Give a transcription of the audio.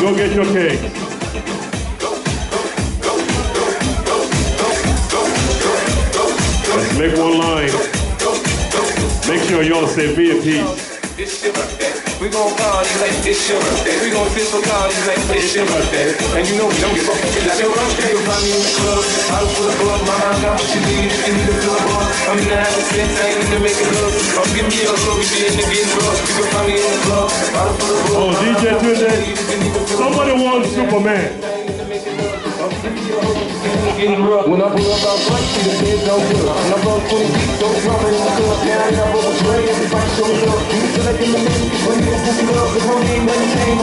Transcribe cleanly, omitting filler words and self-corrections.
Go get your cake. Let's make one line. Make sure y'all say be at peace. We gon' call you like it's your birthday. We gon' fist for call you like it's your birthday. And you know we don't give up. It's your birthday. You'll find me in the club. Out for the club. My mind got what you need. You need to feel more. I'm in the habit of sex. I ain't need to make it love. I'm giving you a story. She ain't getting rough. You can find me in the club. Out for the club. Oh, DJTUNDE. Somebody wants Superman. When I pull up out front, see the kids don't do it. When I brought 20 feet, don't drop it in the club. Now I got what was ready, everybody show me up. You select in the name, when you up, the homie ain't nothing.